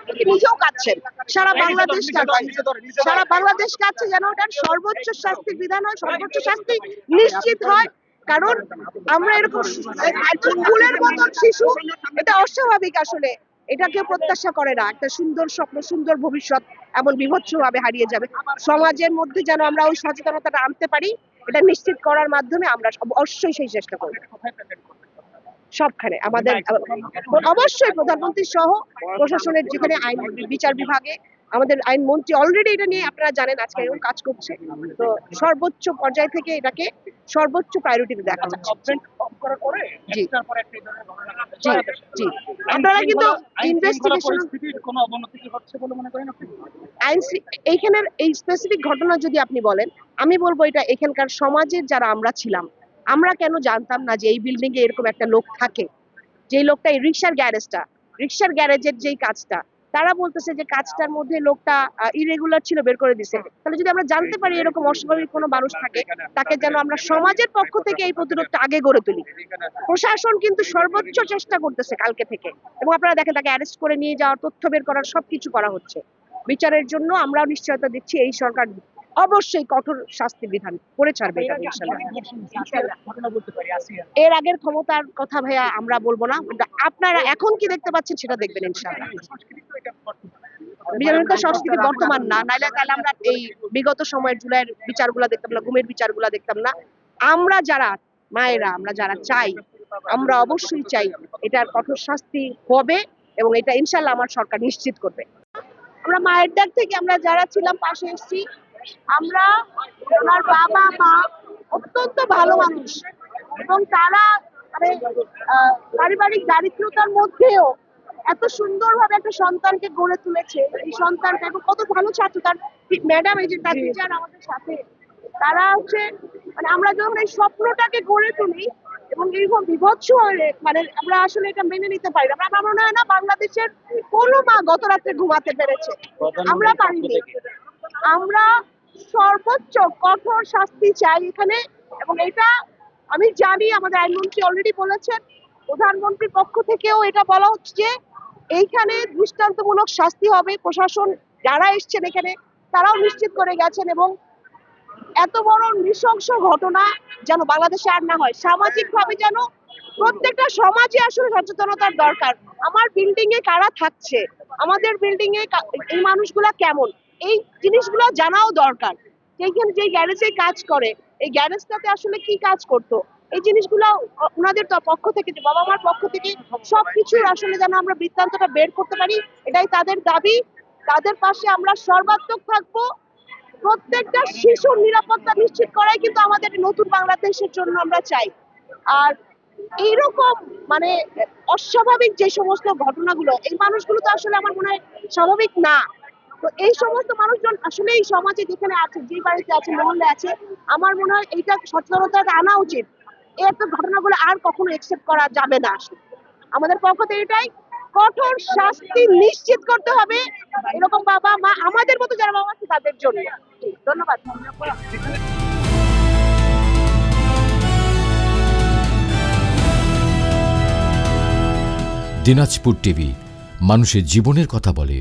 থেকে নিজেও কাঁদছেন, সারা বাংলাদেশ কাঁদছে, সারা বাংলাদেশ কাঁদছে যেন ওটার সর্বোচ্চ শাস্তির বিধান হয়, সর্বোচ্চ শাস্তি নিশ্চিত হয়। কারণ আমরা এরকম এত ফুলের মতন শিশু, এটা অস্বাভাবিক আসলে। এটা কেউ প্রত্যাশা করে না, একটা সুন্দর স্বপ্ন, সুন্দর ভবিষ্যৎ এমন বিভৎস ভাবে হারিয়ে যাবে। সমাজের মধ্যে যেন আমরা ওই সচেতনতাটা আনতে পারি, এটা নিশ্চিত করার মাধ্যমে আমরা অবশ্যই সেই চেষ্টা করব। সবখানে আমাদের অবশ্যই প্রধানমন্ত্রী সহ প্রশাসনের যেখানে আইন বিচার বিভাগে আমাদের আইনমন্ত্রী অলরেডি এটা নিয়ে আপনারা জানেন আজকে এরকম কাজ করছে। তো সর্বোচ্চ পর্যায় থেকে এটাকে সর্বোচ্চ প্রায়োরিটিতে দেখা যাচ্ছে। জি জি জি, আপনারা কিন্তু ইনভেস্টিগেশন কোনো অবনতি হচ্ছে বলে মনে করেন আপনি? এইখানের এই স্পেসিফিক ঘটনা যদি আপনি বলেন, আমি বলবো এটা এখানকার সমাজের যারা আমরা ছিলাম, আমরা কেন জানতাম না যে এই বিল্ডিং এ এরকম একটা লোক থাকে, যে লোকটা এই রিক্সার গ্যারেজের যেই কাজটা, তারা বলতেছে যে কাজটার মধ্যে লোকটা ইরেগুলার ছিল, বের করে দিছে। তাহলে যদি আমরা জানতে পারি এরকম অস্বাভাবিক কোনো মানুষ থাকে, তাকে যেন আমরা সমাজের পক্ষ থেকে এই প্রতিরোধটা আগে গড়ে তুলি। প্রশাসন কিন্তু সর্বোচ্চ চেষ্টা করতেছে কালকে থেকে, এবং আপনারা দেখেন তাকে অ্যারেস্ট করে নিয়ে যাওয়ার, তথ্য বের করার সবকিছু করা হচ্ছে। বিচারের জন্য আমরাও নিশ্চয়তা দিচ্ছি এই সরকার অবশ্যই কঠোর শাস্তি বিধান করে ছাড়বে এটা ইনশাআল্লাহ। এর আগের ক্ষমতার কথা ভাইয়া আমরা বলবো না, আপনারা এখন কি দেখতে পাচ্ছেন সেটা দেখবেন ইনশাআল্লাহ। বিজেপি সংস্কৃতি বর্তমান না, নাইলে তাহলে আমরা এই বিগত সময়ের জুলাইয়ের বিচারগুলো দেখতাম না, গুমের বিচারগুলো দেখতাম না। আমরা যারা মায়েরা, আমরা যারা চাই, আমরা অবশ্যই চাই এটার কঠোর শাস্তি হবে, এবং এটা ইনশাআল্লাহ আমার সরকার নিশ্চিত করবে। আমরা মায়ের ডাক থেকে আমরা যারা ছিলাম পাশে এসেছি, আমরা ওনার বাবা মা অত্যন্ত ভালো মানুষ, এবং তারা মানে পারিবারিক দারিদ্রতার মধ্যেও এত সুন্দরভাবে একটা সন্তানকে গড়ে তুলেছে। এই সন্তানটা এবং কত ভালো ছাত্র, তার ম্যাডাম এই যে তার টিচার আমাদের সাথে, তারা হচ্ছে মানে আমরা যখন এই স্বপ্নটাকে গড়ে তুলি এবং এইরকম বিভৎস হয়ে, মানে আমরা আসলে এটা মেনে নিতে পারি না। আমার মনে হয় না বাংলাদেশের কোনো মা গত রাত্রে ঘুমাতে পেরেছে, আমরা পারিনি। আমরা সর্বোচ্চ কঠোর শাস্তি চাই এখানে, এবং এটা আমি জানি আমাদের আইনমন্ত্রী অলরেডি বলেছেন, প্রধানমন্ত্রীর পক্ষ থেকেও এটা বলা হচ্ছে যে এইখানে দৃষ্টান্তমূলক শাস্তি হবে। প্রশাসন যারা এসছেন এখানে তারাও নিশ্চিত করে গেছেন, এবং এত বড় নৃশংস ঘটনা যেন বাংলাদেশে আর না হয়। সামাজিক ভাবে যেন প্রত্যেকটা সমাজে আসলে সচেতনতার দরকার। আমার বিল্ডিং এ কারা থাকছে, আমাদের বিল্ডিং এ এই মানুষগুলা কেমন, এই জিনিসগুলো জানাও দরকার। যেখানে যে গ্যারেজে কাজ করে, এই গ্যারেজটাতে আসলে কি কাজ করতো, এই জিনিসগুলো ওনাদের পক্ষ থেকে, বাবা মার পক্ষ থেকে সবকিছুর আসলে যেন আমরা বৃত্তান্তটা বের করতে পারি, এটাই তাদের দাবি। তাদের পাশে আমরা সর্বাত্মক থাকবো। প্রত্যেকটা শিশুর নিরাপত্তা নিশ্চিত করাই কিন্তু আমাদের নতুন বাংলাদেশের জন্য আমরা চাই। আর এইরকম মানে অস্বাভাবিক যে সমস্ত ঘটনাগুলো, এই মানুষগুলো তো আসলে আমার মনে হয় স্বাভাবিক না। তো এই সমস্ত মানুষজন আসলে এই সমাজে যেখানে আছে, যে বাড়িতে আছে, মহল্লে আছে, আমার মনে হয় এইটা সচেতনতা আনা উচিত। এই একটা ঘটনাগুলো আর কখনো একসেপ্ট করা যাবে না। আসলে আমাদের পক্ষ থেকে এটাই, কঠোর শাস্তি নিশ্চিত করতে হবে এরকম বাবা মা, আমাদের মতো যারা বাবা আছে তাদের জন্য। ধন্যবাদ। দিনাজপুর টিভি, মানুষের জীবনের কথা বলে।